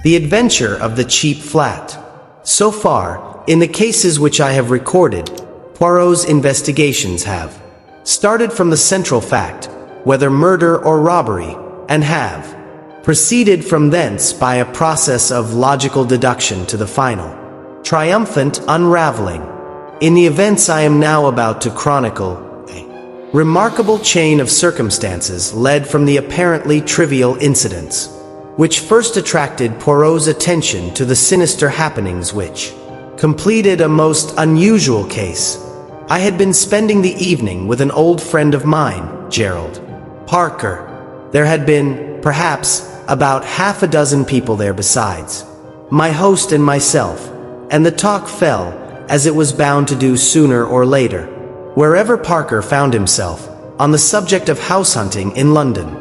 The adventure of the cheap flat. So far, in the cases which I have recorded, Poirot's investigations have started from the central fact, whether murder or robbery, and have proceeded from thence by a process of logical deduction to the final, triumphant unraveling. In the events I am now about to chronicle, a remarkable chain of circumstances led from the apparently trivial incidents, which first attracted Poirot's attention to the sinister happenings which completed a most unusual case. I had been spending the evening with an old friend of mine, Gerald Parker. There had been, perhaps, about half a dozen people there besides my host and myself, and the talk fell, as it was bound to do sooner or later, wherever Parker found himself, on the subject of house hunting in London.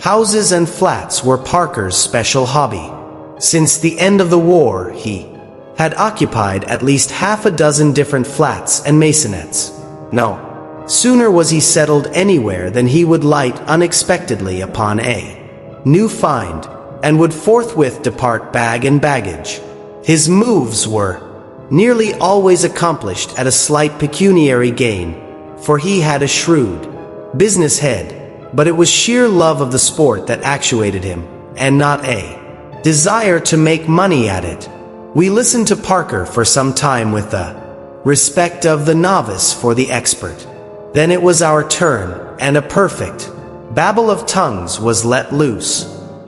Houses and flats were Parker's special hobby. Since the end of the war, he had occupied at least half a dozen different flats and maisonettes. No sooner was he settled anywhere than he would light unexpectedly upon a new find, and would forthwith depart bag and baggage. His moves were nearly always accomplished at a slight pecuniary gain, for he had a shrewd business head, but it was sheer love of the sport that actuated him, and not a desire to make money at it. We listened to Parker for some time with the respect of the novice for the expert. Then it was our turn, and a perfect babble of tongues was let loose.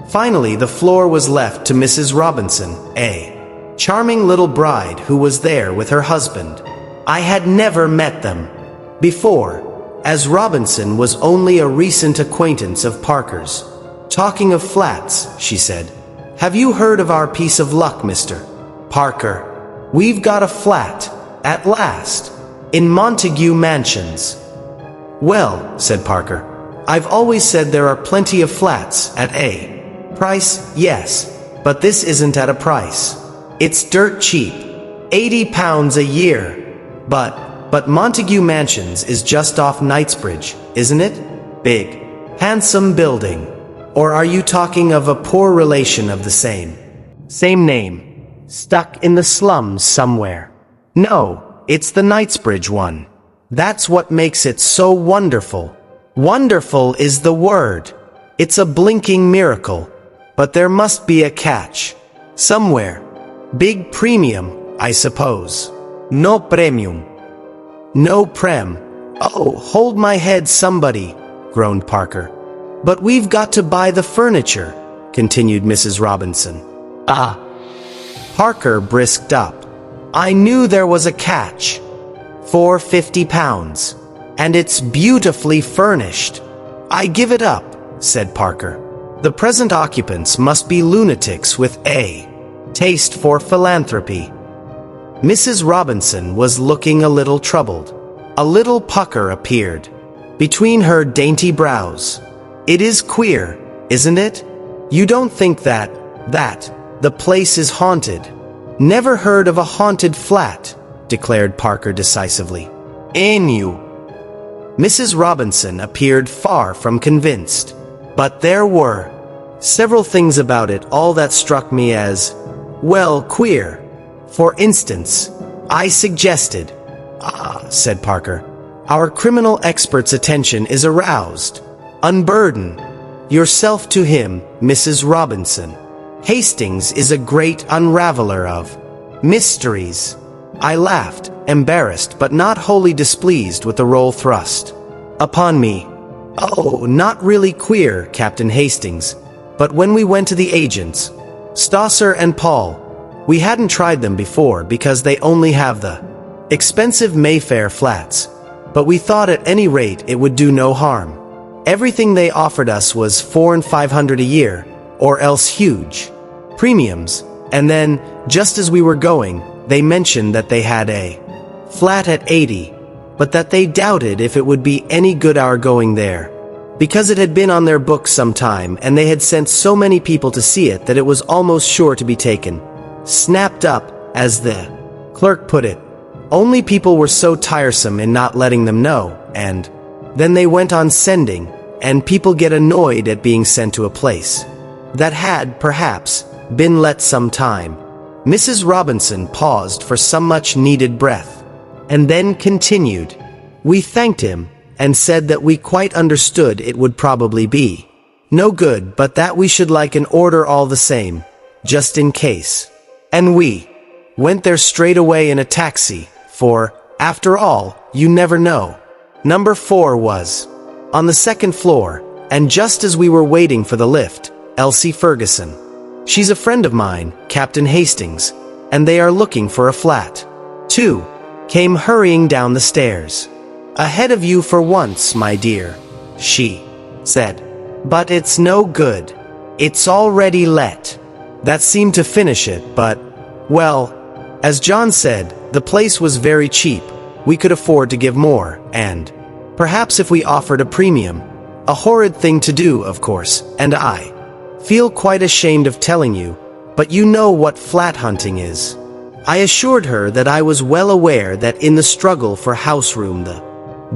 Finally, the floor was left to Mrs. Robinson, a charming little bride who was there with her husband. I had never met them before, as Robinson was only a recent acquaintance of Parker's. Talking of flats, she said, have you heard of our piece of luck, Mr. Parker? We've got a flat, at last, in Montagu Mansions. Well, said Parker, I've always said there are plenty of flats at a price, yes, but this isn't at a price. It's dirt cheap, £80 a year. But Montagu Mansions is just off Knightsbridge, isn't it? Big, handsome building. Or are you talking of a poor relation of the same name, stuck in the slums somewhere? No, it's the Knightsbridge one. That's what makes it so wonderful. Wonderful is the word. It's a blinking miracle. But there must be a catch. Somewhere. Big premium, I suppose. No premium. No prem. Oh, hold my head, somebody, groaned Parker. But we've got to buy the furniture, continued Mrs. Robinson. Ah. Parker brisked up. I knew there was a catch. For £50. And it's beautifully furnished. I give it up, said Parker. The present occupants must be lunatics with a taste for philanthropy. Mrs. Robinson was looking a little troubled. A little pucker appeared between her dainty brows. It is queer, isn't it? You don't think that the place is haunted? Never heard of a haunted flat, declared Parker decisively. Ain't you? Mrs. Robinson appeared far from convinced. But there were several things about it all that struck me as, well, queer. For instance, I suggested, said Parker, our criminal expert's attention is aroused. Unburden yourself to him, Mrs. Robinson. Hastings is a great unraveler of mysteries. I laughed, embarrassed but not wholly displeased with the role thrust upon me. Oh, not really queer, Captain Hastings, but when we went to the agents, Stosser and Paul, we hadn't tried them before because they only have the expensive Mayfair flats, but we thought at any rate it would do no harm. Everything they offered us was $400 and $500 a year, or else huge premiums, and then, just as we were going, they mentioned that they had a flat at 80, but that they doubted if it would be any good our going there, because it had been on their books some time and they had sent so many people to see it that it was almost sure to be taken. Snapped up, as the clerk put it. Only people were so tiresome in not letting them know, and then they went on sending, and people get annoyed at being sent to a place that had, perhaps, been let some time." Mrs. Robinson paused for some much-needed breath, and then continued. "We thanked him, and said that we quite understood it would probably be no good, but that we should like an order all the same, just in case. And we went there straight away in a taxi, for, after all, you never know. Number 4 was on the 2nd floor, and just as we were waiting for the lift, Elsie Ferguson. She's a friend of mine, Captain Hastings, and they are looking for a flat, too, came hurrying down the stairs. 'Ahead of you for once, my dear,' she said. 'But it's no good. It's already let.' That seemed to finish it, but, well, as John said, the place was very cheap. We could afford to give more, and perhaps if we offered a premium, a horrid thing to do, of course, and I feel quite ashamed of telling you, but you know what flat hunting is." I assured her that I was well aware that in the struggle for house room the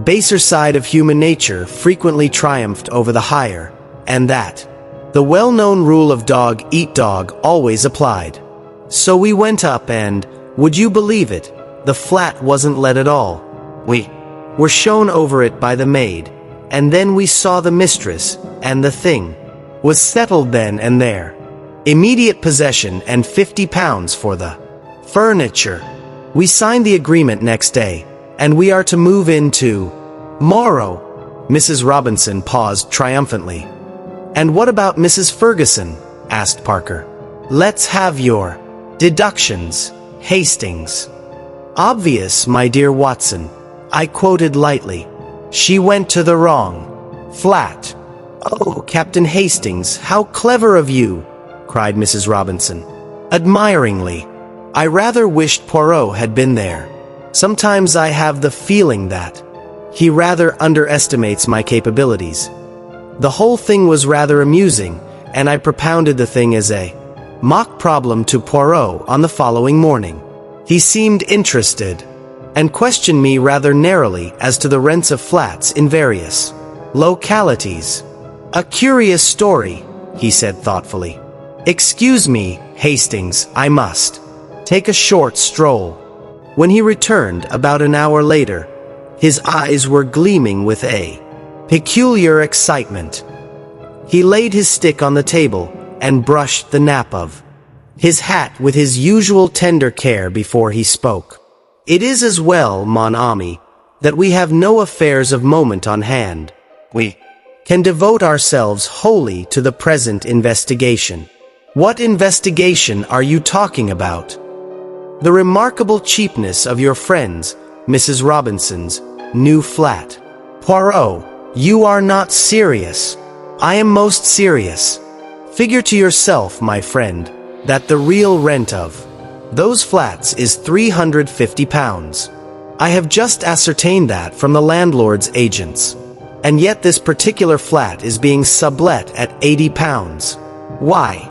baser side of human nature frequently triumphed over the higher, and that the well-known rule of dog eat dog always applied. So we went up and, would you believe it, the flat wasn't let at all. We were shown over it by the maid, and then we saw the mistress, and the thing was settled then and there. Immediate possession and £50 for the furniture. We signed the agreement next day, and we are to move in tomorrow. Mrs. Robinson paused triumphantly. "And what about Mrs. Ferguson?" asked Parker. "Let's have your deductions, Hastings." "Obvious, my dear Watson," I quoted lightly. "She went to the wrong flat." "Oh, Captain Hastings, how clever of you!" cried Mrs. Robinson, admiringly. "I rather wished Poirot had been there. Sometimes I have the feeling that he rather underestimates my capabilities." The whole thing was rather amusing, and I propounded the thing as a mock problem to Poirot on the following morning. He seemed interested, and questioned me rather narrowly as to the rents of flats in various localities. "A curious story," he said thoughtfully. "Excuse me, Hastings, I must take a short stroll." When he returned about an hour later, his eyes were gleaming with a peculiar excitement. He laid his stick on the table and brushed the nap of his hat with his usual tender care before he spoke. "It is as well, mon ami, that we have no affairs of moment on hand. We can devote ourselves wholly to the present investigation." "What investigation are you talking about?" "The remarkable cheapness of your friends, Mrs. Robinson's new flat." "Poirot, you are not serious." "I am most serious. Figure to yourself, my friend, that the real rent of those flats is £350. I have just ascertained that from the landlord's agents. And yet this particular flat is being sublet at £80. Why?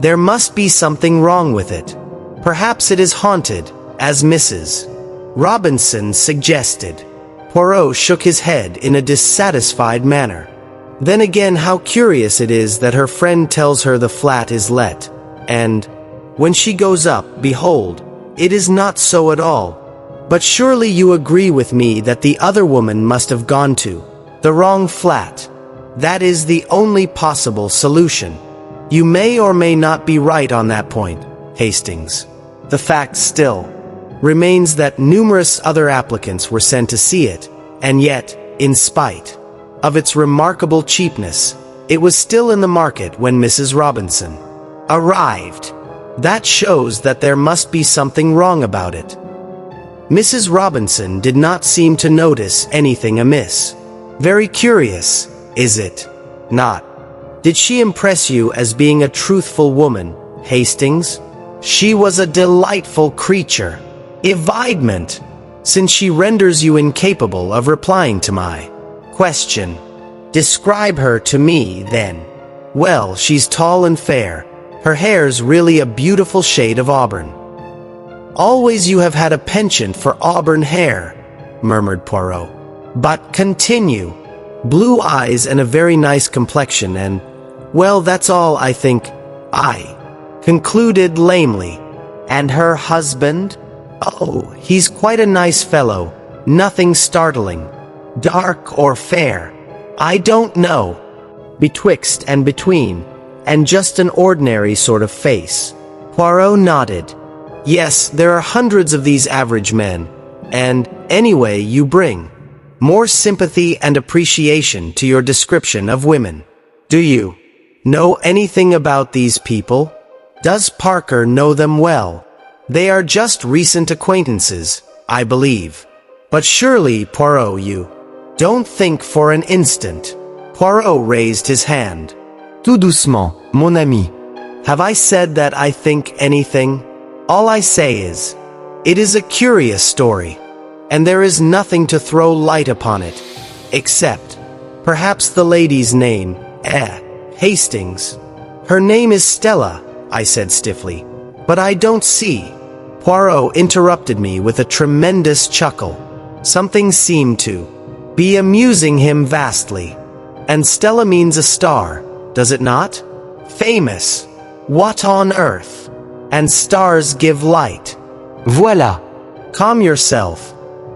There must be something wrong with it. Perhaps it is haunted, as Mrs. Robinson suggested." Poirot shook his head in a dissatisfied manner. "Then again, how curious it is that her friend tells her the flat is let, and when she goes up, behold, it is not so at all. But surely you agree with me that the other woman must have gone to the wrong flat. That is the only possible solution. You may or may not be right on that point, Hastings. The fact still remains that numerous other applicants were sent to see it, and yet, in spite of its remarkable cheapness, it was still in the market when Mrs. Robinson arrived. That shows that there must be something wrong about it." Mrs. Robinson did not seem to notice anything amiss. "Very curious, is it not? Did she impress you as being a truthful woman, Hastings?" "She was a delightful creature. Evidement, since she renders you incapable of replying to my question." "Describe her to me, then." "Well, she's tall and fair. Her hair's really a beautiful shade of auburn." "Always you have had a penchant for auburn hair," murmured Poirot. "But continue." "Blue eyes and a very nice complexion and, well, that's all, I think. I concluded lamely. And her husband? Oh, he's quite a nice fellow, nothing startling. Dark or fair? I don't know. Betwixt and between, and just an ordinary sort of face. Poirot nodded. Yes, there are hundreds of these average men, and, anyway, you bring more sympathy and appreciation to your description of women. Do you know anything about these people? Does Parker know them well? They are just recent acquaintances, I believe. But surely, Poirot, you don't think for an instant. Poirot raised his hand. Tout doucement, mon ami. Have I said that I think anything? All I say is, it is a curious story, and there is nothing to throw light upon it, except, perhaps the lady's name, Hastings. Her name is Stella, I said stiffly, but I don't see. Poirot interrupted me with a tremendous chuckle. Something seemed to be amusing him vastly. And Stella means a star, does it not? Famous. What on earth? And stars give light. Voilà. Calm yourself,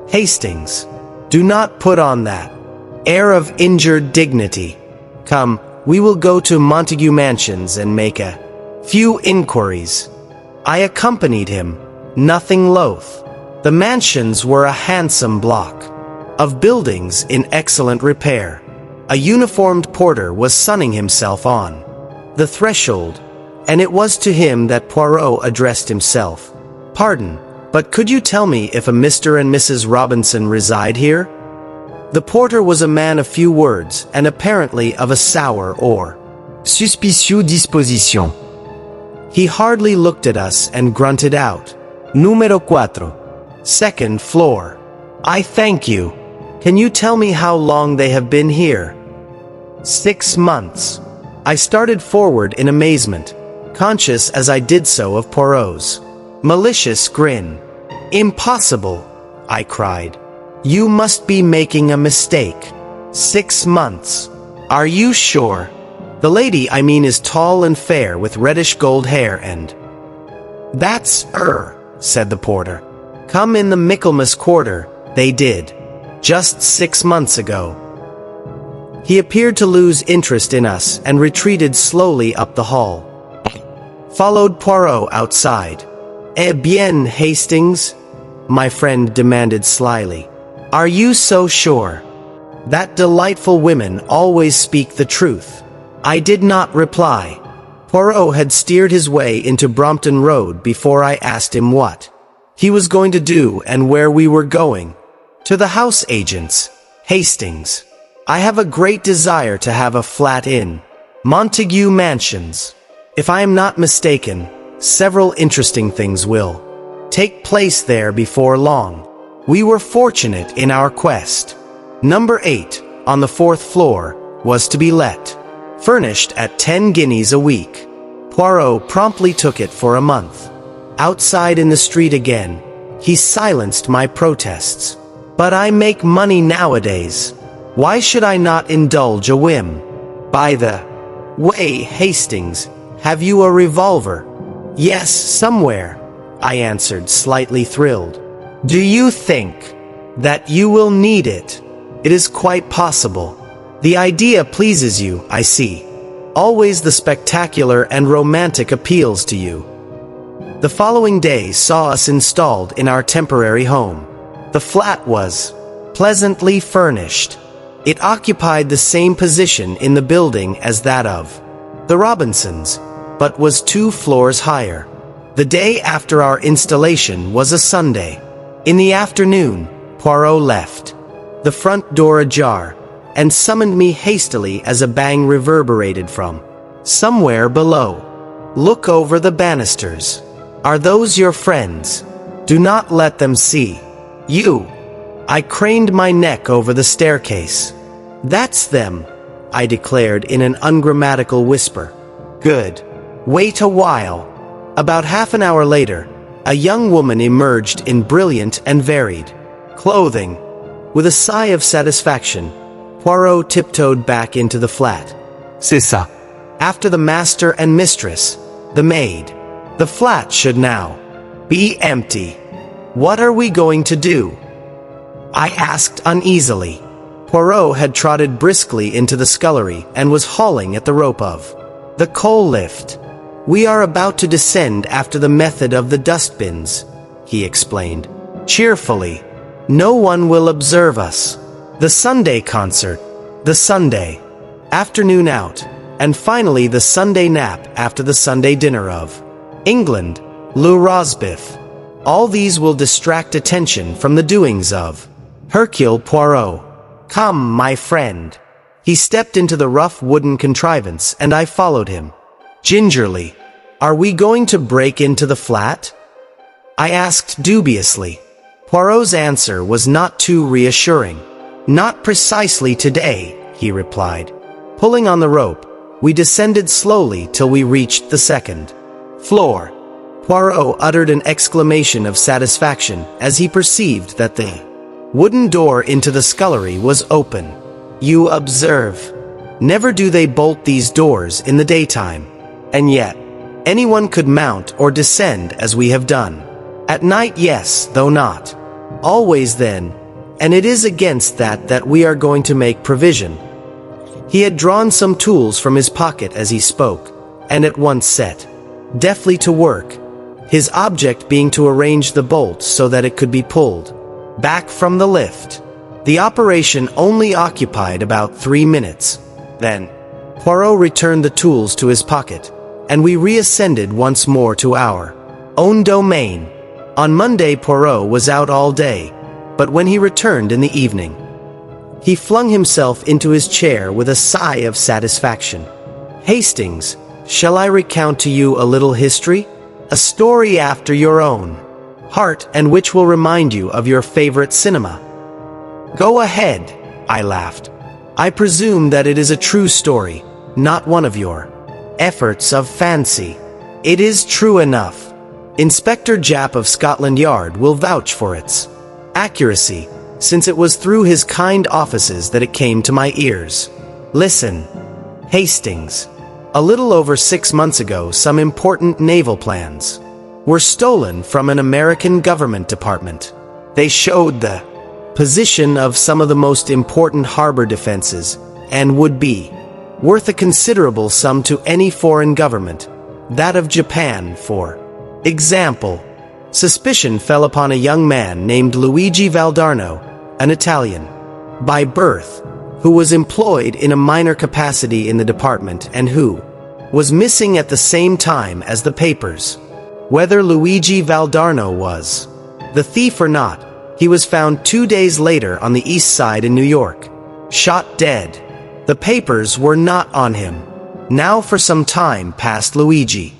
Hastings. Do not put on that air of injured dignity. Come, we will go to Montagu Mansions and make a few inquiries. I accompanied him, nothing loath. The mansions were a handsome block of buildings in excellent repair. A uniformed porter was sunning himself on the threshold, and it was to him that Poirot addressed himself. Pardon, but could you tell me if a Mr. and Mrs. Robinson reside here? The porter was a man of few words, and apparently of a sour or suspicious disposition. He hardly looked at us and grunted out, Número 4. Second floor. I thank you. Can you tell me how long they have been here? 6 months. I started forward in amazement, conscious as I did so of Poirot's malicious grin. Impossible, I cried. You must be making a mistake. 6 months. Are you sure? The lady I mean is tall and fair with reddish gold hair and... That's her, said the porter. Come in the Michaelmas quarter, they did. Just 6 months ago. He appeared to lose interest in us and retreated slowly up the hall. Followed Poirot outside. Eh bien, Hastings? My friend demanded slyly. Are you so sure? That delightful women always speak the truth. I did not reply. Poirot had steered his way into Brompton Road before I asked him what he was going to do and where we were going. To the house agent's, Hastings. I have a great desire to have a flat in Montagu Mansions. If I am not mistaken, several interesting things will take place there before long. We were fortunate in our quest. Number 8, on the 4th floor, was to be let, furnished at 10 guineas a week. Poirot promptly took it for a month. Outside in the street again, he silenced my protests. But I make money nowadays. Why should I not indulge a whim? By the way, Hastings, have you a revolver? Yes, somewhere, I answered, slightly thrilled. Do you think that you will need it? It is quite possible. The idea pleases you, I see. Always the spectacular and romantic appeals to you. The following day saw us installed in our temporary home. The flat was pleasantly furnished. It occupied the same position in the building as that of the Robinsons, but was 2 floors higher. The day after our installation was a Sunday. In the afternoon, Poirot left the front door ajar and summoned me hastily as a bang reverberated from somewhere below. Look over the banisters. Are those your friends? Do not let them see you. I craned my neck over the staircase. That's them, I declared in an ungrammatical whisper. Good. Wait a while. About half an hour later, a young woman emerged in brilliant and varied clothing. With a sigh of satisfaction, Poirot tiptoed back into the flat. C'est ça. After the master and mistress, the maid. The flat should now be empty. What are we going to do? I asked uneasily. Poirot had trotted briskly into the scullery and was hauling at the rope of the coal lift. We are about to descend after the method of the dustbins, he explained cheerfully. No one will observe us. The Sunday concert, the Sunday afternoon out, and finally the Sunday nap after the Sunday dinner of England, Le Rosbif. All these will distract attention from the doings of Hercule Poirot. Come, my friend. He stepped into the rough wooden contrivance, and I followed him. Gingerly. Are we going to break into the flat? I asked dubiously. Poirot's answer was not too reassuring. Not precisely today, he replied. Pulling on the rope, we descended slowly till we reached the second floor. Poirot uttered an exclamation of satisfaction as he perceived that the wooden door into the scullery was open. You observe. Never do they bolt these doors in the daytime. And yet, anyone could mount or descend as we have done. At night, yes, though not always then, and it is against that we are going to make provision. He had drawn some tools from his pocket as he spoke, and at once set deftly to work, his object being to arrange the bolt so that it could be pulled back from the lift. The operation only occupied about 3 minutes. Then, Poirot returned the tools to his pocket, and we reascended once more to our own domain. On Monday Poirot was out all day, but when he returned in the evening, he flung himself into his chair with a sigh of satisfaction. Hastings, shall I recount to you a little history? A story after your own heart, and which will remind you of your favorite cinema. Go ahead, I laughed. I presume that it is a true story, not one of your efforts of fancy. It is true enough. Inspector Japp of Scotland Yard will vouch for its accuracy, since it was through his kind offices that it came to my ears. Listen, Hastings. A little over 6 months ago, some important naval plans were stolen from an American government department. They showed the position of some of the most important harbor defenses and would be worth a considerable sum to any foreign government, that of Japan, for example. Suspicion fell upon a young man named Luigi Valdarno, an Italian by birth, who was employed in a minor capacity in the department and who was missing at the same time as the papers. Whether Luigi Valdarno was the thief or not, he was found 2 days later on the east side in New York, shot dead. The papers were not on him. Now for some time past Luigi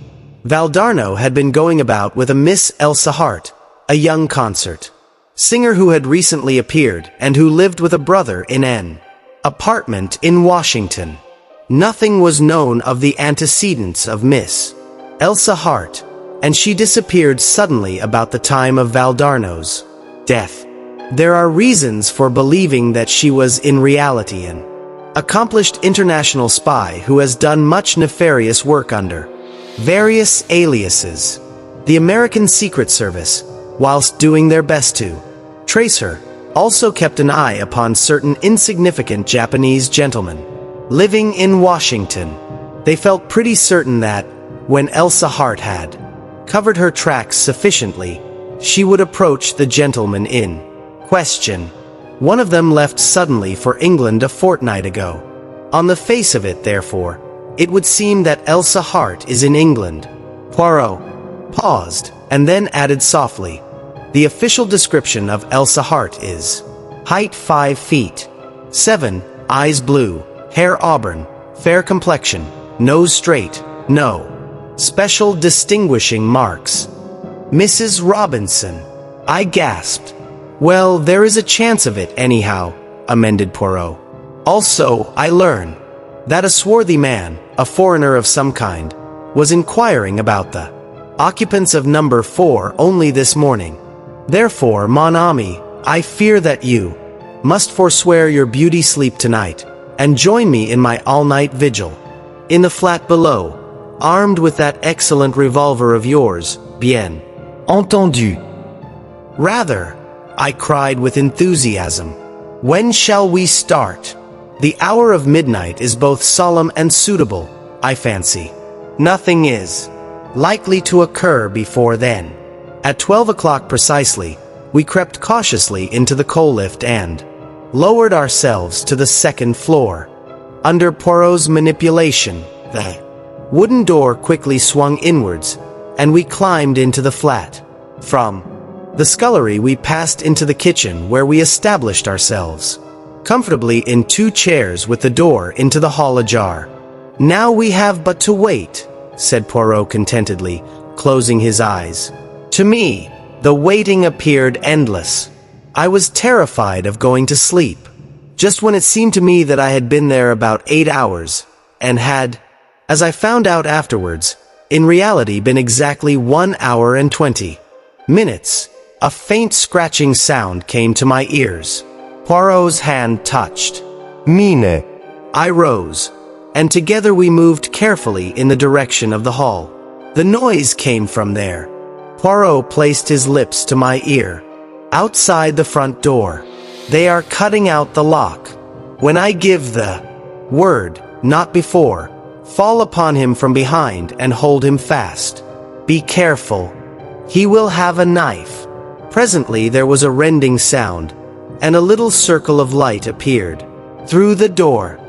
Valdarno had been going about with a Miss Elsa Hart, a young concert singer who had recently appeared and who lived with a brother in an apartment in Washington. Nothing was known of the antecedents of Miss Elsa Hart, and she disappeared suddenly about the time of Valdarno's death. There are reasons for believing that she was in reality an accomplished international spy who has done much nefarious work under various aliases. The American Secret Service, whilst doing their best to trace her, also kept an eye upon certain insignificant Japanese gentlemen living in Washington. They felt pretty certain that, when Elsa Hart had covered her tracks sufficiently, she would approach the gentleman in question. One of them left suddenly for England a fortnight ago. On the face of it, therefore, it would seem that Elsa Hart is in England. Poirot paused, and then added softly, the official description of Elsa Hart is height 5 feet 7, eyes blue, hair auburn, fair complexion, nose straight, no special distinguishing marks. Mrs. Robinson, I gasped. Well, there is a chance of it anyhow, amended Poirot. Also, I learn that a swarthy man, a foreigner of some kind, was inquiring about the occupants of number 4 only this morning. Therefore, mon ami, I fear that you must forswear your beauty sleep tonight, and join me in my all-night vigil. In the flat below, armed with that excellent revolver of yours, bien. Entendu. Rather, I cried with enthusiasm. When shall we start? The hour of midnight is both solemn and suitable, I fancy. Nothing is likely to occur before then. At 12 o'clock precisely, we crept cautiously into the coal lift and lowered ourselves to the second floor. Under Poirot's manipulation, the wooden door quickly swung inwards, and we climbed into the flat. From the scullery we passed into the kitchen, where we established ourselves comfortably in 2 chairs with the door into the hall ajar. Now we have but to wait, said Poirot contentedly, closing his eyes. To me, the waiting appeared endless. I was terrified of going to sleep, just when it seemed to me that I had been there about 8 hours, and had, as I found out afterwards, in reality been exactly 1 hour and 20 minutes. A faint scratching sound came to my ears. Poirot's hand touched Mine. I rose, and together we moved carefully in the direction of the hall. The noise came from there. Poirot placed his lips to my ear. Outside the front door. They are cutting out the lock. When I give the word, not before, fall upon him from behind and hold him fast. Be careful. He will have a knife. Presently there was a rending sound, and a little circle of light appeared through the door.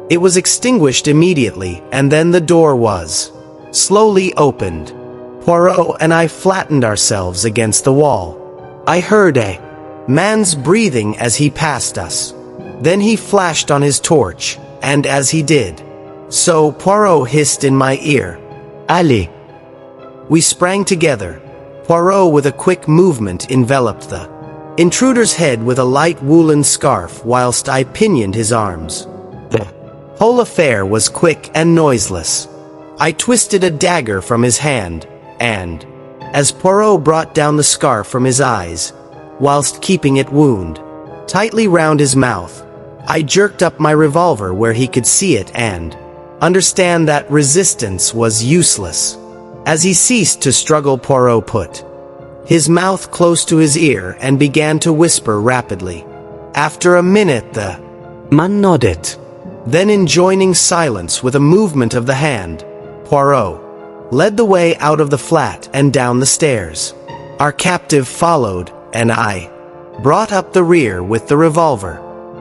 It was extinguished immediately, and then the door was slowly opened. Poirot and I flattened ourselves against the wall. I heard a man's breathing as he passed us. Then he flashed on his torch, and as he did so, Poirot hissed in my ear, Allez. We sprang together. Poirot with a quick movement enveloped the intruder's head with a light woolen scarf whilst I pinioned his arms. The whole affair was quick and noiseless. I twisted a dagger from his hand, and, as Poirot brought down the scarf from his eyes, whilst keeping it wound tightly round his mouth, I jerked up my revolver where he could see it and understand that resistance was useless. As he ceased to struggle, Poirot put his mouth close to his ear and began to whisper rapidly. After a minute the man nodded. Then, enjoining silence with a movement of the hand, Poirot led the way out of the flat and down the stairs. Our captive followed, and I brought up the rear with the revolver.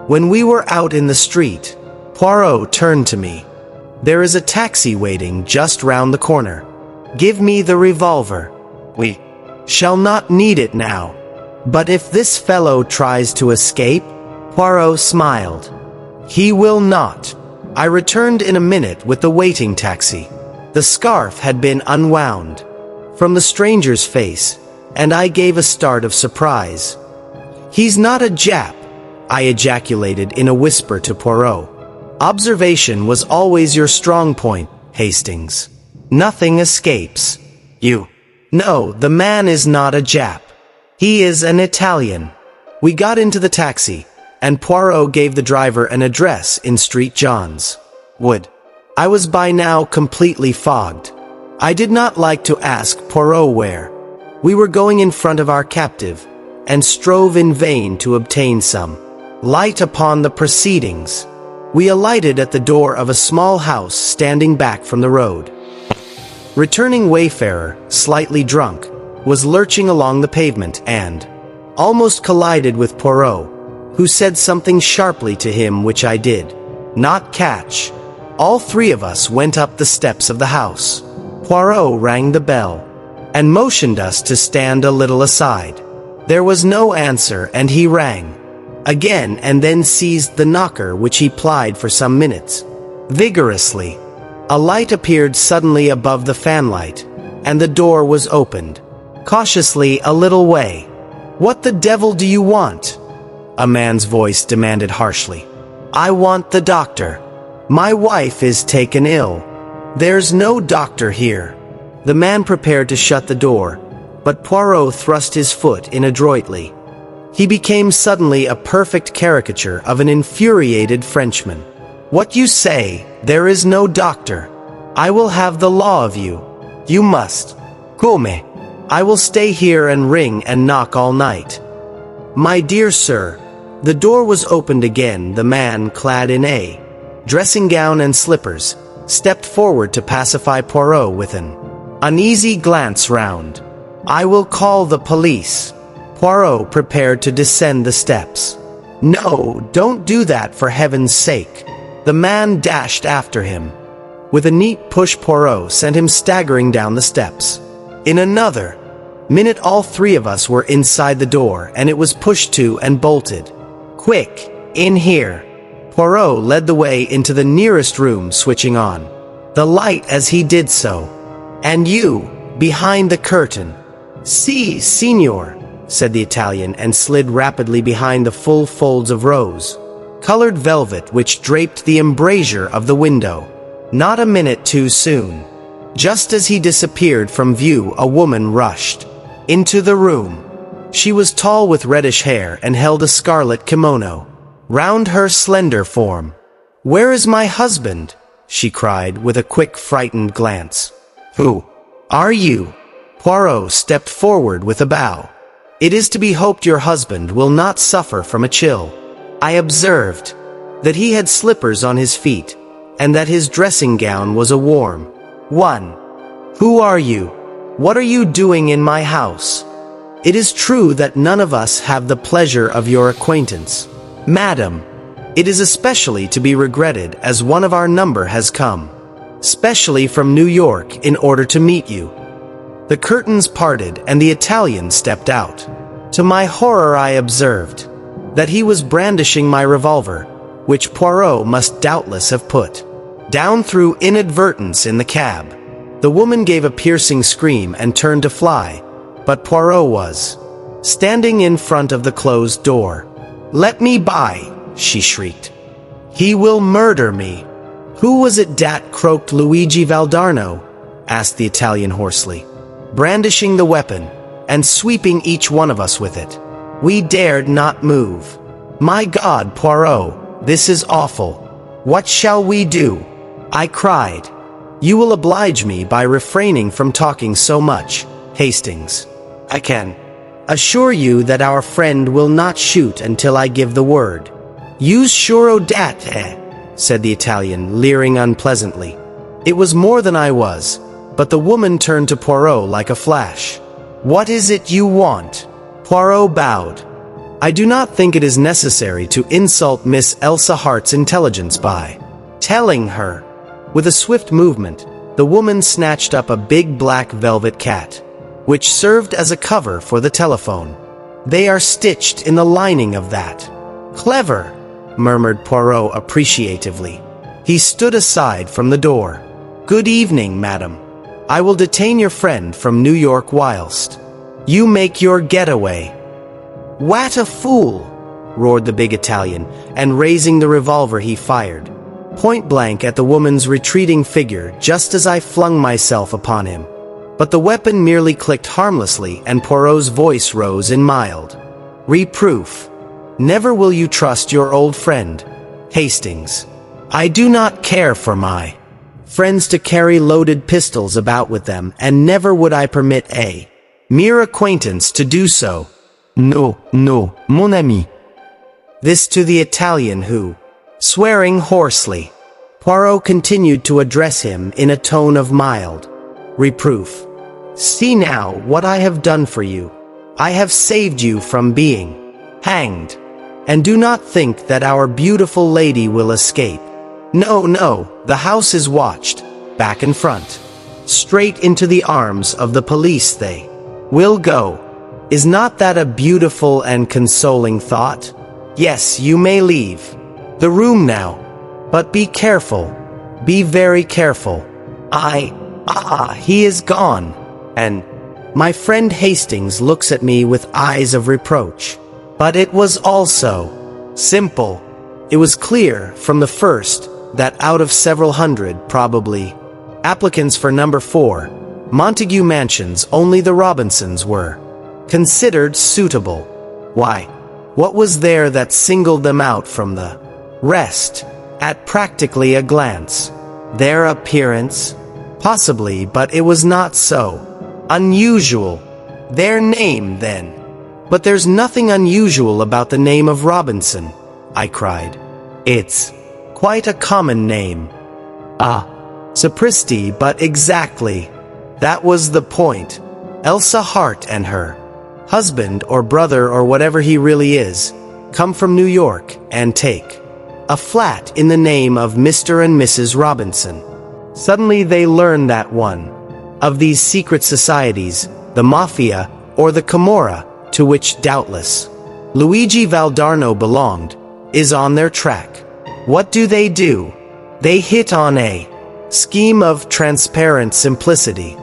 When we were out in the street, Poirot turned to me. There is a taxi waiting just round the corner. Give me the revolver. We shall not need it now. But if this fellow tries to escape, Poirot smiled. He will not. I returned in a minute with the waiting taxi. The scarf had been unwound from the stranger's face, and I gave a start of surprise. He's not a Jap, I ejaculated in a whisper to Poirot. Observation was always your strong point, Hastings. Nothing escapes you. No, the man is not a Jap. He is an Italian. We got into the taxi, and Poirot gave the driver an address in Street John's Wood. I was by now completely fogged. I did not like to ask Poirot where we were going in front of our captive, and strove in vain to obtain some light upon the proceedings. We alighted at the door of a small house standing back from the road. Returning wayfarer, slightly drunk, was lurching along the pavement and almost collided with Poirot, who said something sharply to him which I did not catch. All 3 of us went up the steps of the house. Poirot rang the bell and motioned us to stand a little aside. There was no answer, and he rang again and then seized the knocker, which he plied for some minutes vigorously. A light appeared suddenly above the fanlight, and the door was opened cautiously a little way. What the devil do you want? A man's voice demanded harshly. I want the doctor. My wife is taken ill. There's no doctor here. The man prepared to shut the door, but Poirot thrust his foot in adroitly. He became suddenly a perfect caricature of an infuriated Frenchman. What you say, there is no doctor. I will have the law of you. You must. Come. I will stay here and ring and knock all night. My dear sir, the door was opened again. The man, clad in a dressing gown and slippers, stepped forward to pacify Poirot with an uneasy glance round. I will call the police. Poirot prepared to descend the steps. No, don't do that for heaven's sake. The man dashed after him. With a neat push, Poirot sent him staggering down the steps. In another minute all three of us were inside the door, and it was pushed to and bolted. Quick, in here. Poirot led the way into the nearest room, switching on the light as he did so. And you, behind the curtain. Si, signor, said the Italian, and slid rapidly behind the full folds of rose-colored velvet which draped the embrasure of the window. Not a minute too soon. Just as he disappeared from view, a woman rushed into the room. She was tall with reddish hair and held a scarlet kimono round her slender form. Where is my husband? She cried with a quick, frightened glance. Who are you? Poirot stepped forward with a bow. It is to be hoped your husband will not suffer from a chill. I observed that he had slippers on his feet, and that his dressing gown was a warm one. Who are you? What are you doing in my house? It is true that none of us have the pleasure of your acquaintance, madam. It is especially to be regretted, as one of our number has come specially from New York in order to meet you. The curtains parted and the Italian stepped out. To my horror I observed that he was brandishing my revolver, which Poirot must doubtless have put down through inadvertence in the cab. The woman gave a piercing scream and turned to fly, but Poirot was standing in front of the closed door. Let me by, she shrieked. He will murder me. Who was it dat croaked Luigi Valdarno? Asked the Italian hoarsely, brandishing the weapon and sweeping each one of us with it. We dared not move. My God, Poirot, this is awful. What shall we do? I cried. You will oblige me by refraining from talking so much, Hastings. I can assure you that our friend will not shoot until I give the word. Use sure dat, said the Italian, leering unpleasantly. It was more than I was, but the woman turned to Poirot like a flash. What is it you want? Poirot bowed. I do not think it is necessary to insult Miss Elsa Hart's intelligence by telling her. With a swift movement, the woman snatched up a big black velvet cat, which served as a cover for the telephone. They are stitched in the lining of that. Clever, murmured Poirot appreciatively. He stood aside from the door. Good evening, madam. I will detain your friend from New York whilst you make your getaway. What a fool, roared the big Italian, and raising the revolver he fired point blank at the woman's retreating figure just as I flung myself upon him. But the weapon merely clicked harmlessly, and Poirot's voice rose in mild reproof. Never will you trust your old friend, Hastings. I do not care for my friends to carry loaded pistols about with them, and never would I permit a mere acquaintance to do so. No, no, mon ami. This to the Italian who, swearing hoarsely, Poirot continued to address him in a tone of mild reproof. See now what I have done for you. I have saved you from being hanged, and do not think that our beautiful lady will escape. No, no, the house is watched, back and front. Straight into the arms of the police they will go. Is not that a beautiful and consoling thought? Yes, you may leave the room now, but be careful, be very careful. He is gone, and my friend Hastings looks at me with eyes of reproach. But it was also simple. It was clear from the first that out of several hundred, probably, applicants for number 4, Montagu Mansions, only the Robinsons were considered suitable. Why, what was there that singled them out from the rest? At practically a glance, their appearance, Possibly, but it was not so. Unusual. Their name, then. But there's nothing unusual about the name of Robinson, I cried. It's quite a common name. Ah, sapristi, but exactly. That was the point. Elsa Hart and her husband or brother or whatever he really is, come from New York and take a flat in the name of Mr. and Mrs. Robinson. Suddenly they learn that one of these secret societies, the Mafia or the Camorra, to which doubtless Luigi Valdarno belonged, is on their track. What do? They hit on a scheme of transparent simplicity.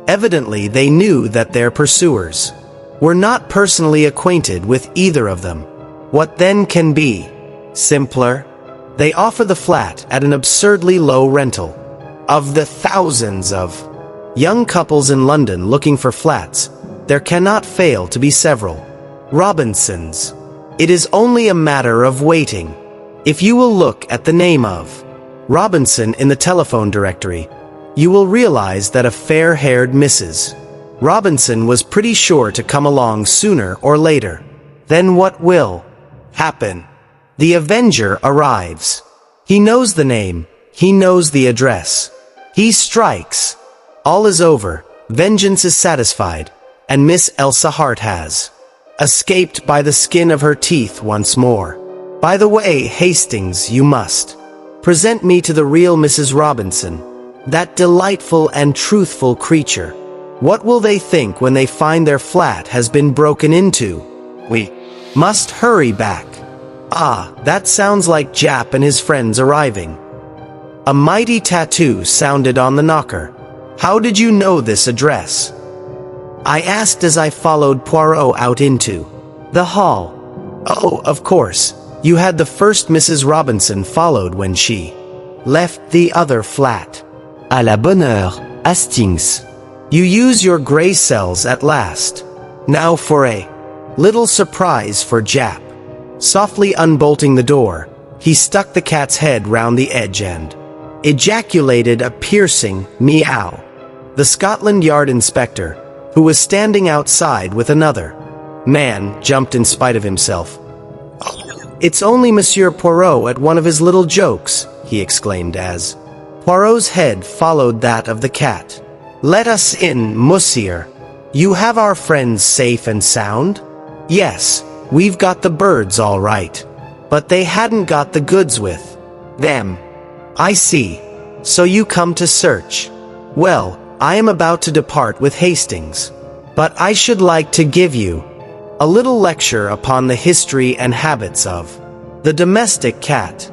Evidently they knew that their pursuers were not personally acquainted with either of them. What then can be simpler? They offer the flat at an absurdly low rental. Of the thousands of young couples in London looking for flats, there cannot fail to be several Robinsons. It is only a matter of waiting. If you will look at the name of Robinson in the telephone directory, you will realize that a fair-haired Mrs. Robinson was pretty sure to come along sooner or later. Then what will happen? The Avenger arrives. He knows the name. He knows the address. He strikes. All is over. Vengeance is satisfied. And Miss Elsa Hart has escaped by the skin of her teeth once more. By the way, Hastings, you must present me to the real Mrs. Robinson, that delightful and truthful creature. What will they think when they find their flat has been broken into? We must hurry back. Ah, that sounds like Jap and his friends arriving. A mighty tattoo sounded on the knocker. How did you know this address? I asked as I followed Poirot out into the hall. Oh, of course, you had the first Mrs. Robinson followed when she left the other flat. À la bonne heure, Hastings. You use your gray cells at last. Now for a little surprise for Jap. Softly unbolting the door, he stuck the cat's head round the edge and ejaculated a piercing meow. The Scotland Yard inspector, who was standing outside with another man, jumped in spite of himself. It's only Monsieur Poirot at one of his little jokes, he exclaimed as Poirot's head followed that of the cat. Let us in, monsieur. You have our friends safe and sound? Yes, we've got the birds all right. But they hadn't got the goods with them. I see. So you come to search. Well, I am about to depart with Hastings. But I should like to give you a little lecture upon the history and habits of the domestic cat.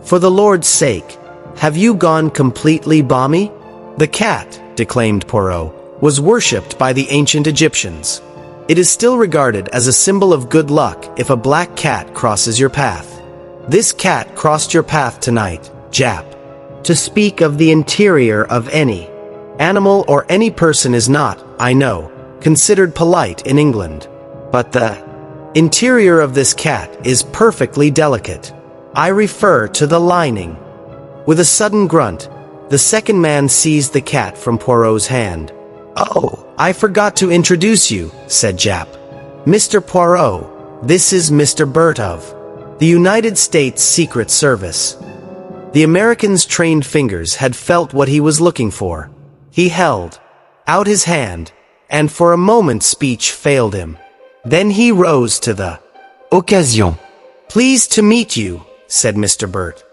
For the Lord's sake, have you gone completely balmy? The cat, declaimed Poirot, was worshipped by the ancient Egyptians. It is still regarded as a symbol of good luck if a black cat crosses your path. This cat crossed your path tonight, Jap. To speak of the interior of any animal or any person is not, I know, considered polite in England. But the interior of this cat is perfectly delicate. I refer to the lining. With a sudden grunt, the second man seized the cat from Poirot's hand. Oh, I forgot to introduce you, said Jap. Mr. Poirot, this is Mr. Burt of the United States Secret Service. The American's trained fingers had felt what he was looking for. He held out his hand, and for a moment speech failed him. Then he rose to the Occasion. Pleased to meet you, said Mr. Burt.